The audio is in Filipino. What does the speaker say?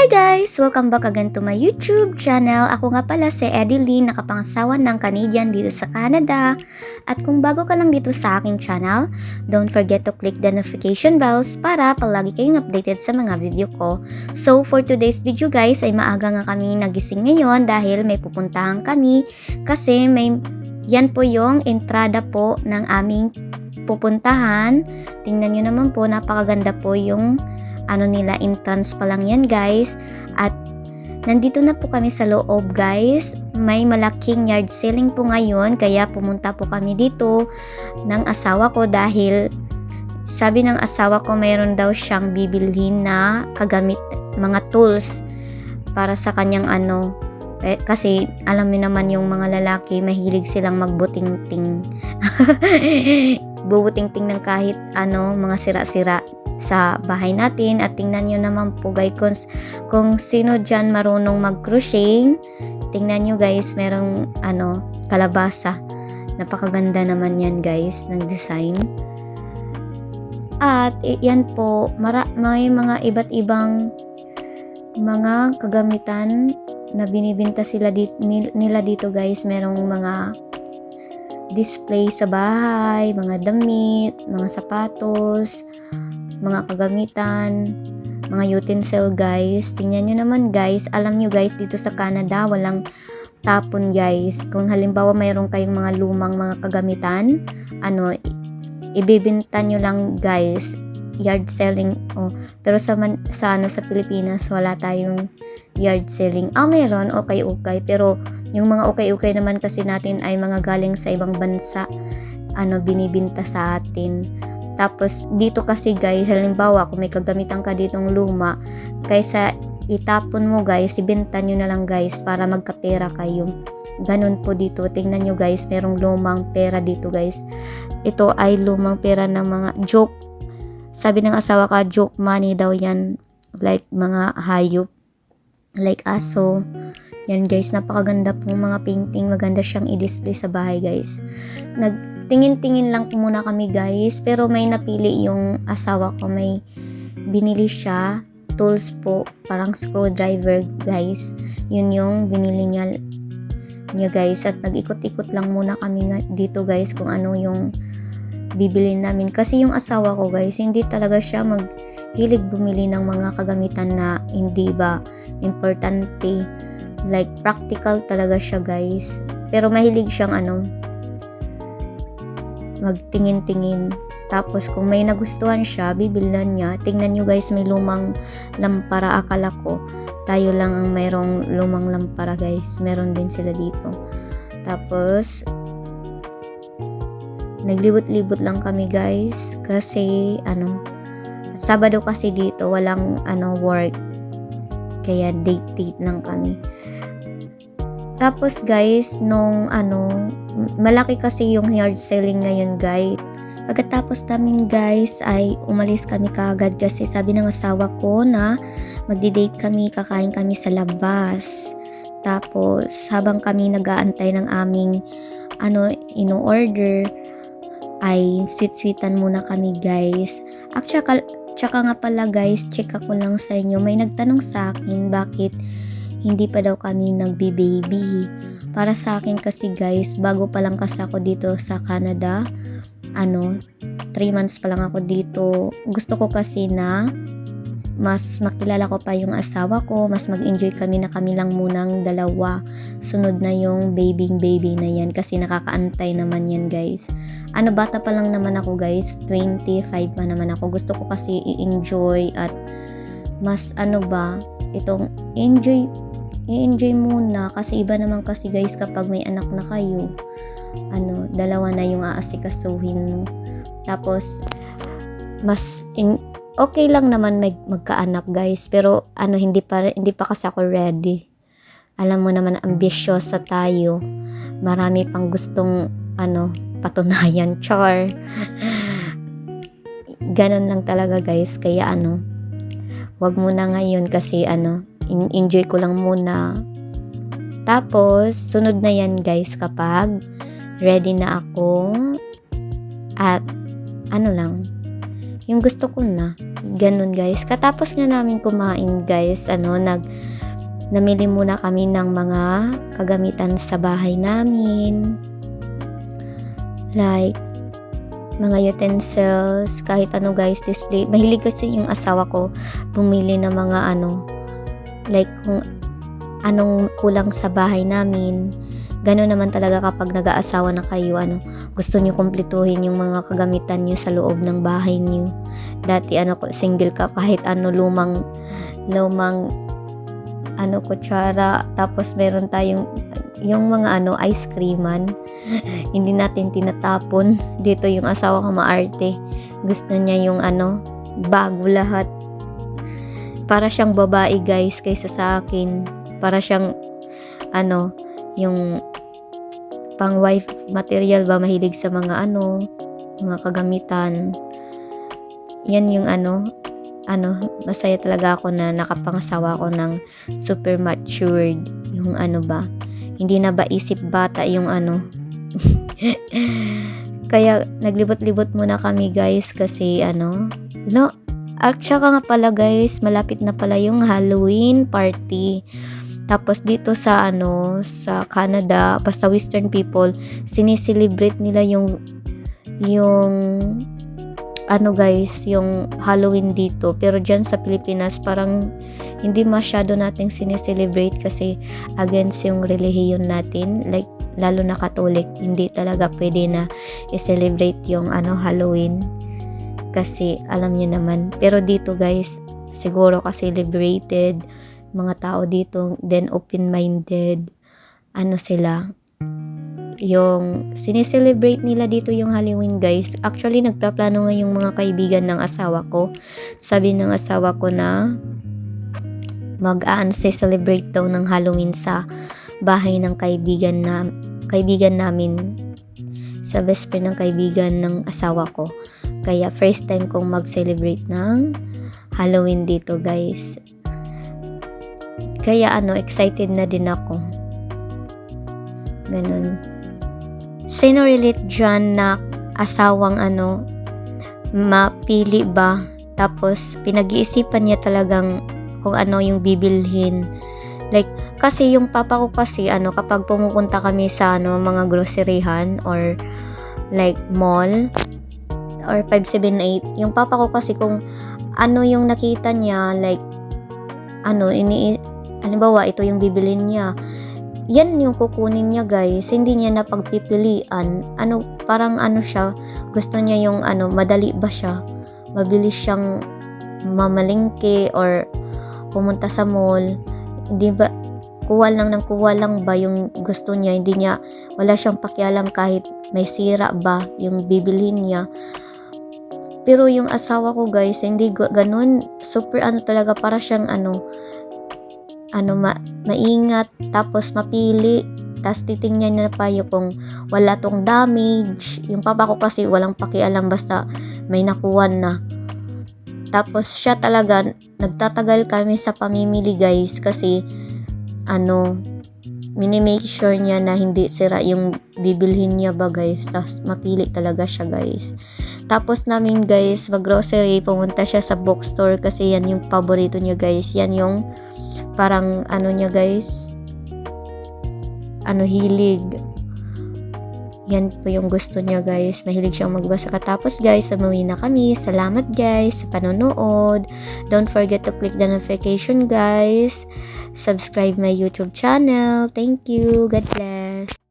Hi guys! Welcome back again to my YouTube channel. Ako nga pala si Edeline, nakapangasawa ng Canadian dito sa Canada. At kung bago ka lang dito sa aking channel, don't forget to click the notification bells para palagi kayong updated sa mga video ko. So for today's video guys, ay maaga nga kami nagising ngayon dahil may pupuntahan kami kasi yan po yung entrada po ng aming pupuntahan. Tingnan nyo naman po, napakaganda po yung nila, entrance pa lang yan guys. At nandito na po kami sa loob guys. May malaking yard selling po ngayon, kaya pumunta po kami dito ng asawa ko dahil sabi ng asawa ko mayroon daw siyang bibilhin na kagamit, mga tools para sa kanyang kasi alam niyo naman yung mga lalaki mahilig silang magbuting-ting bubuting-ting ng kahit mga sira-sira sa bahay natin. At tingnan nyo naman po guys kung sino dyan marunong mag-crochet. Tingnan nyo guys, merong kalabasa. Napakaganda naman yan guys ng design. At yan po, may mga iba't ibang mga kagamitan na binibinta nila dito guys. Merong mga display sa bahay, mga damit, mga sapatos, mga kagamitan, mga utensil guys. Tingnan nyo naman guys. Alam nyo guys, dito sa Canada walang tapon guys. Kung halimbawa mayroon kayong mga lumang mga kagamitan, ibibenta nyo lang guys. Yard selling. Pero sa Pilipinas wala tayong yard selling. Meron, okay. Pero yung mga okay naman kasi natin ay mga galing sa ibang bansa. Binibinta sa atin. Tapos dito kasi guys, halimbawa kung may kagamitan ka ditong luma, kaysa itapon mo guys, ibenta nyo na lang guys para magkapera kayo. Ganun po dito. Tingnan nyo guys, merong lumang pera dito guys. Ito ay lumang pera ng mga joke. Sabi ng asawa ka, joke money daw yan. Like mga hayop. Like aso. Yan guys, napakaganda pong mga painting. Maganda siyang i-display sa bahay guys. Tingin-tingin lang muna kami guys, pero may napili yung asawa ko, may binili siya tools po, parang screwdriver guys. Yun yung binili niya guys. At nag-ikot-ikot lang muna kami dito guys kung ano yung bibilin namin, kasi yung asawa ko guys, hindi talaga siya maghilig bumili ng mga kagamitan na hindi ba importante, like practical talaga siya guys. Pero mahilig siyang magtingin-tingin. Tapos kung may nagustuhan siya, bibilhan niya. Tingnan nyo guys, may lumang lampara. Akala ko tayo lang ang mayroong lumang lampara guys. Meron din sila dito. Tapos naglibot-libot lang kami guys kasi Sabado kasi dito walang work, kaya date lang kami. Tapos guys, nung malaki kasi yung yard selling ngayon guys. Pagkatapos namin guys ay umalis kami kaagad kasi sabi ng asawa ko na magdi-date kami, kakain kami sa labas. Tapos habang kami nag-aantay ng aming ino-order ay sweet-sweetan muna kami guys. Tsaka nga pala guys, check ako lang sa inyo. May nagtanong sa akin bakit hindi pa daw kami nagbi-baby. Para sa akin kasi guys, bago pa lang kasi ako dito sa Canada. 3 months pa lang ako dito. Gusto ko kasi na mas makilala ko pa yung asawa ko, mas mag-enjoy kami na kami lang munang dalawa. Sunod na yung baby na yan kasi nakakaantay naman yan guys. Bata pa lang naman ako guys, 25 pa naman ako. Gusto ko kasi i-enjoy at mas itong i-enjoy muna, kasi iba naman kasi guys kapag may anak na kayo, dalawa na yung aasikasuhin mo. Tapos mas okay lang naman magkaanak guys, pero hindi pa kasi ako ready. Alam mo naman, ambisyosa tayo, marami pang gustong patunayan, char. Ganon lang talaga guys, kaya wag muna ngayon kasi enjoy ko lang muna. Tapos sunod na yan guys kapag ready na ako at yung gusto ko na, Ganun guys. Katapos nga namin kumain guys, namili muna kami ng mga kagamitan sa bahay namin. Like, mga utensils, kahit ano guys, display. Mahilig kasi yung asawa ko bumili ng mga like kung anong kulang sa bahay namin. Gano'n naman talaga kapag nag-aasawa na kayo, gusto niyo kumpletuhin yung mga kagamitan niyo sa loob ng bahay niyo. Dati single ka, kahit lumang kutsara, tapos meron tayong yung mga ice creaman, hindi natin tinatapon. Dito yung asawa ko maarte, gusto niya yung bago lahat. Para siyang babae guys kaysa sa akin. Para siyang yung pang wife material ba, mahilig sa mga mga kagamitan. Yan yung masaya talaga ako na nakapangasawa ko ng super matured, yung hindi na ba isip bata yung Kaya naglibot-libot muna kami guys kasi at saka nga pala guys, malapit na pala yung Halloween party. Tapos dito sa sa Canada, basta Western people, sineselebrate nila yung guys, yung Halloween dito. Pero dyan sa Pilipinas, parang hindi masyado nating sineselebrate kasi against yung relihiyon natin. Like, lalo na Catholic, hindi talaga pwede na i-celebrate yung Halloween. Kasi, alam nyo naman. Pero dito guys, siguro kasi liberated mga tao dito, then open-minded. Sila? Yung sineselebrate nila dito yung Halloween guys. Actually nagpaplano nga yung mga kaibigan ng asawa ko. Sabi ng asawa ko na celebrate daw ng Halloween sa bahay ng kaibigan namin, sa best friend ng kaibigan ng asawa ko. Kaya first time kong mag-celebrate ng Halloween dito guys. Kaya excited na din ako. Ganun. Sino relate dyan na asawang mapili ba? Tapos pinag-iisipan niya talagang kung yung bibilhin. Like, kasi yung papa ko kasi kapag pumupunta kami sa mga groceryhan or like mall or 578, yung papa ko kasi kung yung nakita niya, like halimbawa ito yung bibilhin niya, yan yung kukunin niya guys. Hindi niya na pagpipilian. Parang siya, gusto niya yung madali ba siya, mabilis siyang mamalingke or pumunta sa mall. Hindi ba kuha lang ba yung gusto niya, wala siyang pakialam kahit may sira ba yung bibilhin niya. Pero yung asawa ko guys, hindi ganun. Super talaga, para siyang maingat, tapos mapili, tapos titingnan niya pa yung kung wala tong damage. Yung papa ko kasi walang pakialam, basta may nakuha na. Tapos siya talaga, nagtatagal kami sa pamimili guys kasi minimake sure niya na hindi sira yung bibilhin niya ba guys. Tapos mapili talaga siya guys. Tapos namin guys mag-grocery, pumunta siya sa bookstore kasi yan yung paborito niya guys. Yan yung parang niya guys, hilig. Yan po yung gusto niya guys. Mahilig siyang magbasa. Tapos guys, umuwi na kami. Salamat guys sa panonood. Don't forget to click the notification guys. Subscribe my YouTube channel. Thank you. God bless.